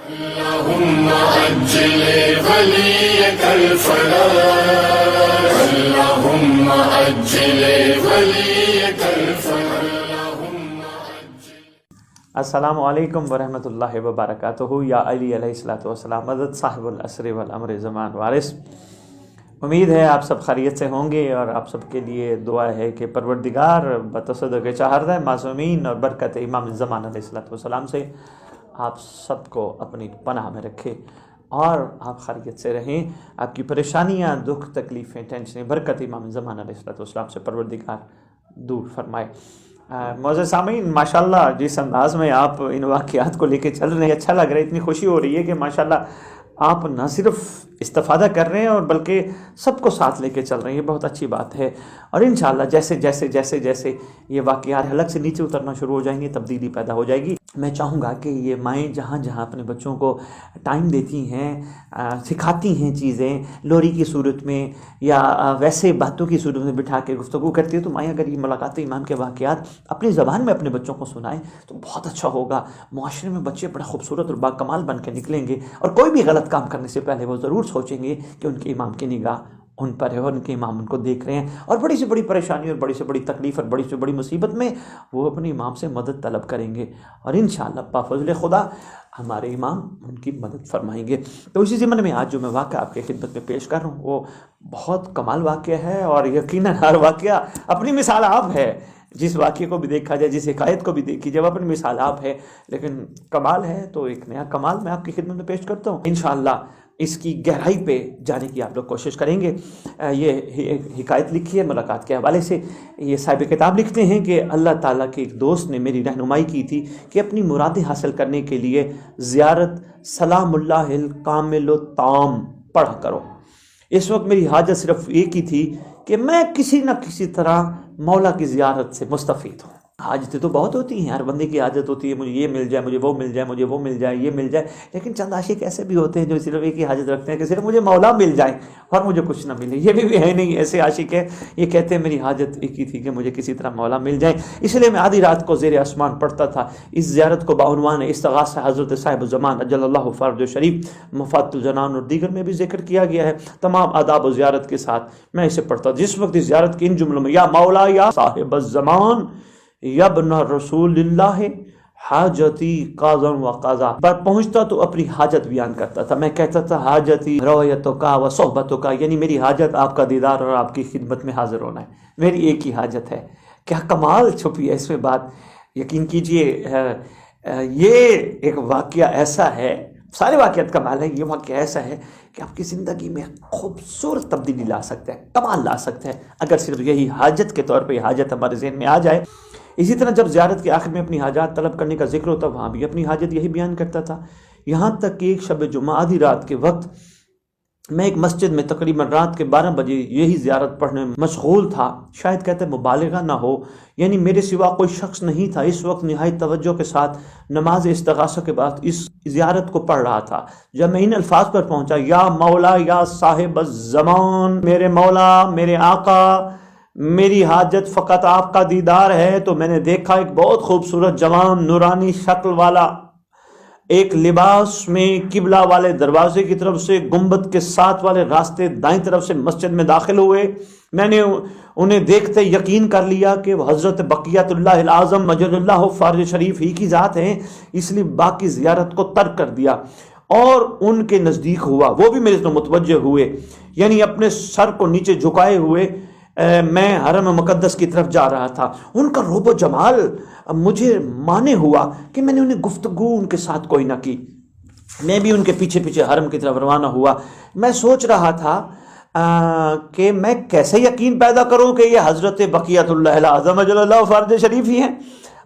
اللهم أجل وليك الفلاح اللهم أجل وليك الفلاح اللهم أجل. السلام علیکم ورحمۃ اللہ وبرکاتہ. یا علی علیہ الصلوۃ والسلام، مدد صاحب العصر والامر زمان وارث. امید ہے آپ سب خیریت سے ہوں گے، اور آپ سب کے لیے دعا ہے کہ پروردگار بتصدق چہاردہ معصومین اور برکت امام زمان علیہ الصلوۃ والسلام سے آپ سب کو اپنی پناہ میں رکھے اور آپ خیریت سے رہیں. آپ کی پریشانیاں، دکھ، تکلیفیں، ٹینشنیں برکت امام زمان علیہ الصلوۃ والسلام سے پروردگار دور فرمائے. معزز سامعین، ماشاءاللہ جس انداز میں آپ ان واقعات کو لے کے چل رہے ہیں اچھا لگ رہا ہے. اتنی خوشی ہو رہی ہے کہ ماشاءاللہ آپ نہ صرف استفادہ کر رہے ہیں اور بلکہ سب کو ساتھ لے کے چل رہے ہیں. یہ بہت اچھی بات ہے. اور انشاءاللہ جیسے جیسے جیسے جیسے یہ واقعات حلق سے نیچے اترنا شروع ہو جائیں گے، تبدیلی پیدا ہو جائے گی. میں چاہوں گا کہ یہ مائیں جہاں جہاں اپنے بچوں کو ٹائم دیتی ہیں، سکھاتی ہیں چیزیں لوری کی صورت میں یا ویسے باتوں کی صورت میں بٹھا کے گفتگو کرتی ہیں، تو مائیں اگر یہ ملاقات امام کے واقعات اپنی زبان میں اپنے بچوں کو سنائیں تو بہت اچھا ہوگا. معاشرے میں بچے بڑا خوبصورت اور باکمال بن کے نکلیں گے، اور کوئی بھی غلط کام کرنے سے پہلے وہ ضرور سوچیں گے کہ ان کے امام کی نگاہ ان پر ہے اور ان کے امام ان کو دیکھ رہے ہیں. اور بڑی سے بڑی پریشانی اور بڑی سے بڑی تکلیف اور بڑی سے بڑی مصیبت میں وہ اپنے امام سے مدد طلب کریں گے، اور انشاءاللہ بفضل خدا ہمارے امام ان کی مدد فرمائیں گے. تو اسی ضمن میں آج جو میں واقعہ آپ کے خدمت میں پیش کر رہا ہوں وہ بہت کمال واقعہ ہے، اور یقیناً ہر واقعہ اپنی مثال آپ ہے. جس واقعے کو بھی دیکھا جائے، جس حکایت کو بھی دیکھی جائے، اپنی مثال آپ ہے، لیکن کمال ہے تو ایک نیا کمال میں آپ کی خدمت میں پیش کرتا ہوں. انشاءاللہ اس کی گہرائی پہ جانے کی آپ لوگ کوشش کریں گے. یہ حکایت لکھی ہے ملاقات کے حوالے سے. یہ صاحب کتاب لکھتے ہیں کہ اللہ تعالیٰ کے ایک دوست نے میری رہنمائی کی تھی کہ اپنی مرادیں حاصل کرنے کے لیے زیارت سلام اللہ الکامل التام پڑھا کرو. اس وقت میری حاجت صرف ایک ہی تھی کہ میں کسی نہ کسی طرح مولا کی زیارت سے مستفید ہوں. حاجتیں تو بہت ہوتی ہیں، ہر بندے کی حاجت ہوتی ہے، مجھے یہ مل جائے، مجھے وہ مل جائے، مجھے وہ مل جائے، یہ مل جائے. لیکن چند عاشق ایسے بھی ہوتے ہیں جو صرف ایک ہی حاجت رکھتے ہیں کہ صرف مجھے مولا مل جائے اور مجھے کچھ نہ ملے. یہ بھی ہے نہیں، ایسے عاشق ہے یہ کہتے ہیں میری حاجت ایک ہی تھی کہ مجھے کسی طرح مولا مل جائے. اس لیے میں آدھی رات کو زیر آسمان پڑھتا تھا. اس زیارت کو بعنوان استغاثہ حضرت صاحب زمان اجل اللہ فرج شریف مفات الجنان اور دیگر میں بھی ذکر کیا گیا ہے. تمام آداب و زیارت کے ساتھ میں اسے پڑھتا. جس وقت اس زیارت کے ان جملوں میں یا مولا یا صاحب الزمان یا ابن رسول اللہ حاجتی قاضن و قضا پر پہنچتا تو اپنی حاجت بیان کرتا تھا. میں کہتا تھا حاجتی رویتوں کا و صحبتوں کا، یعنی میری حاجت آپ کا دیدار اور آپ کی خدمت میں حاضر ہونا ہے. میری ایک ہی حاجت ہے. کیا کمال چھپی ہے اس میں بات. یقین کیجئے یہ ایک واقعہ ایسا ہے، سارے واقعات کمال ہے، یہ واقعہ ایسا ہے کہ آپ کی زندگی میں خوبصورت تبدیلی لا سکتا ہے، کمال لا سکتا ہے، اگر صرف یہی حاجت کے طور پہ یہ حاجت ہمارے ذہن میں آ جائے. اسی طرح جب زیارت کے آخر میں اپنی حاجات طلب کرنے کا ذکر ہوتا وہاں بھی اپنی حاجت یہی بیان کرتا تھا. یہاں تک کہ ایک شب جمعہ آدھی رات کے وقت میں ایک مسجد میں تقریباً رات کے 12 بجے یہی زیارت پڑھنے میں مشغول تھا. شاید کہتے مبالغہ نہ ہو، یعنی میرے سوا کوئی شخص نہیں تھا. اس وقت نہایت توجہ کے ساتھ نماز استغاثہ کے بعد اس زیارت کو پڑھ رہا تھا. جب میں ان الفاظ پر پہنچا، یا مولا یا صاحب الزمان، میرے مولا، میرے آقا، میری حاجت فقط آپ کا دیدار ہے، تو میں نے دیکھا ایک بہت خوبصورت جوان نورانی شکل والا ایک لباس میں قبلہ والے دروازے کی طرف سے گنبد کے ساتھ والے راستے دائیں طرف سے مسجد میں داخل ہوئے. میں نے انہیں دیکھتے یقین کر لیا کہ وہ حضرت بقیت اللہ العظم مجد اللہ فارج شریف ہی کی ذات ہیں، اس لیے باقی زیارت کو ترک کر دیا اور ان کے نزدیک ہوا. وہ بھی میرے سے متوجہ ہوئے، یعنی اپنے سر کو نیچے جھکائے ہوئے میں حرم مقدس کی طرف جا رہا تھا. ان کا روب و جمال مجھے مانے ہوا کہ میں نے انہیں گفتگو ان کے ساتھ کوئی نہ کی. میں بھی ان کے پیچھے پیچھے حرم کی طرف روانہ ہوا. میں سوچ رہا تھا کہ میں کیسے یقین پیدا کروں کہ یہ حضرت بقیت اللہ العظم اجل اللہ فرج شریف ہی ہیں.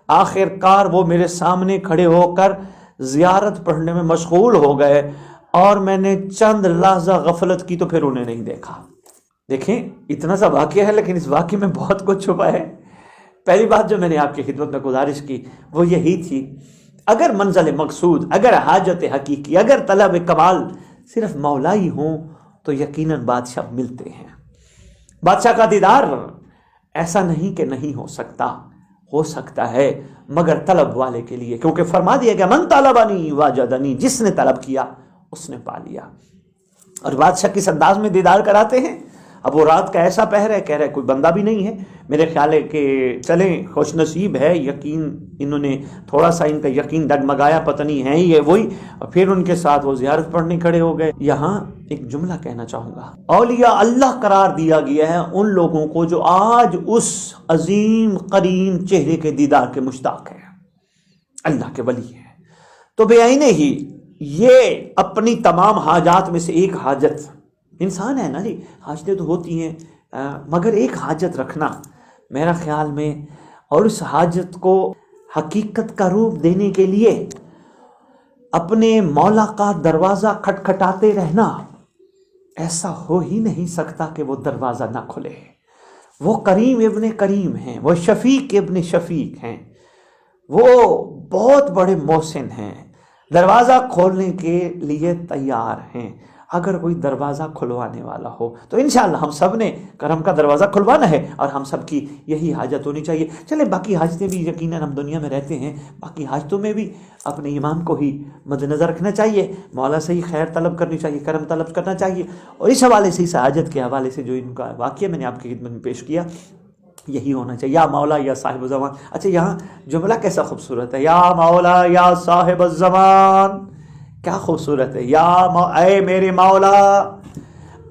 آخر کار وہ میرے سامنے کھڑے ہو کر زیارت پڑھنے میں مشغول ہو گئے، اور میں نے چند لحظہ غفلت کی تو پھر انہیں نہیں دیکھا. دیکھیں اتنا سا واقعہ ہے، لیکن اس واقعے میں بہت کچھ چھپا ہے. پہلی بات جو میں نے آپ کی خدمت میں گزارش کی وہ یہی تھی، اگر منزل مقصود، اگر حاجت حقیقی، اگر طلب کمال صرف مولا ہی ہوں تو یقیناً بادشاہ ملتے ہیں. بادشاہ کا دیدار ایسا نہیں کہ نہیں ہو سکتا، ہو سکتا ہے مگر طلب والے کے لیے، کیونکہ فرما دیا گیا من طلبنی واجدنی، جس نے طلب کیا اس نے پا لیا۔ اور بادشاہ کس انداز میں دیدار کراتے ہیں؟ اب وہ رات کا ایسا پہر ہے، کہہ رہے کوئی بندہ بھی نہیں ہے، میرے خیال ہے کہ چلیں خوش نصیب ہے، یقین انہوں نے تھوڑا سا ان کا یقین ڈگمگایا، پتہ نہیں ہے ہی ہے وہی، اور پھر ان کے ساتھ وہ زیارت پڑھنے کھڑے ہو گئے۔ یہاں ایک جملہ کہنا چاہوں گا، اولیاء اللہ قرار دیا گیا ہے ان لوگوں کو جو آج اس عظیم قریم چہرے کے دیدار کے مشتاق ہیں، اللہ کے ولی ہیں۔ تو بے عینے ہی یہ اپنی تمام حاجات میں سے ایک حاجت، انسان ہے نا جی، حاجتیں تو ہوتی ہیں، مگر ایک حاجت رکھنا میرا خیال میں، اور اس حاجت کو حقیقت کا روپ دینے کے لیے اپنے مولا کا دروازہ کھٹکھٹاتے رہنا، ایسا ہو ہی نہیں سکتا کہ وہ دروازہ نہ کھلے۔ وہ کریم ابن کریم ہیں، وہ شفیق ابن شفیق ہیں، وہ بہت بڑے محسن ہیں، دروازہ کھولنے کے لیے تیار ہیں۔ اگر کوئی دروازہ کھلوانے والا ہو تو انشاءاللہ ہم سب نے کرم کا دروازہ کھلوانا ہے، اور ہم سب کی یہی حاجت ہونی چاہیے۔ چلیں باقی حاجتیں بھی یقیناً ہم دنیا میں رہتے ہیں، باقی حاجتوں میں بھی اپنے امام کو ہی مد نظر رکھنا چاہیے، مولا سے ہی خیر طلب کرنی چاہیے، کرم طلب کرنا چاہیے۔ اور اس حوالے سے، اس حاجت کے حوالے سے جو ان کا واقعہ میں نے آپ کی خدمت میں پیش کیا، یہی ہونا چاہیے، یا مولا یا صاحب الزمان۔ اچھا یہاں جملہ کیسا خوبصورت ہے، یا مولا یا صاحب الزمان، کیا خوبصورت ہے، اے میرے مولا،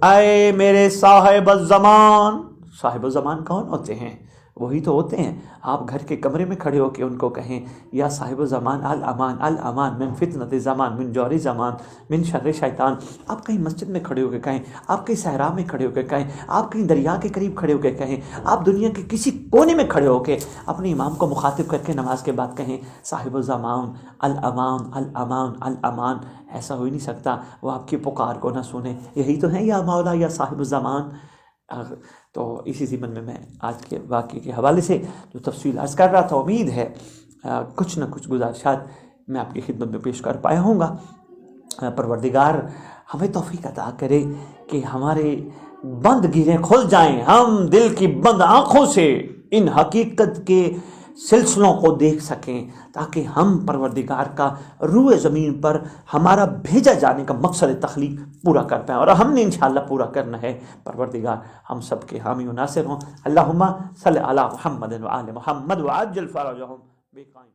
اے میرے صاحب الزمان۔ صاحب الزمان کون ہوتے ہیں؟ وہی تو ہوتے ہیں، آپ گھر کے کمرے میں کھڑے ہو کے ان کو کہیں یا صاحب الزمان الامان الامان من فتنۃ زمان، من جور زمان، من شر شیطان۔ آپ کہیں مسجد میں کھڑے ہو کے کہیں، آپ کہیں صحرا میں کھڑے ہو کے کہیں، آپ کہیں دریا کے قریب کھڑے ہو کے کہیں، آپ دنیا کے کسی کونے میں کھڑے ہو کے اپنے امام کو مخاطب کر کے نماز کے بعد کہیں صاحب الزمان الامان الامان الامان۔ ایسا ہو ہی نہیں سکتا وہ آپ کی پکار کو نہ سنے۔ یہی تو ہیں یا مولا یا صاحب الزمان۔ تو اسی ضمن میں آج کے واقعے کے حوالے سے جو تفصیل عرض کر رہا تھا، امید ہے کچھ نہ کچھ گزارشات میں آپ کی خدمت میں پیش کر پایا ہوں گا۔ پروردگار ہمیں توفیق عطا کرے کہ ہمارے بند گیریں کھل جائیں، ہم دل کی بند آنکھوں سے ان حقیقت کے سلسلوں کو دیکھ سکیں، تاکہ ہم پروردگار کا روح زمین پر ہمارا بھیجا جانے کا مقصد تخلیق پورا کر پائیں، اور ہم نے انشاءاللہ پورا کرنا ہے۔ پروردگار ہم سب کے حامی و ناصر ہوں۔ اللہم صلی علی محمد و آل محمد وعجل فرجہم بقائم۔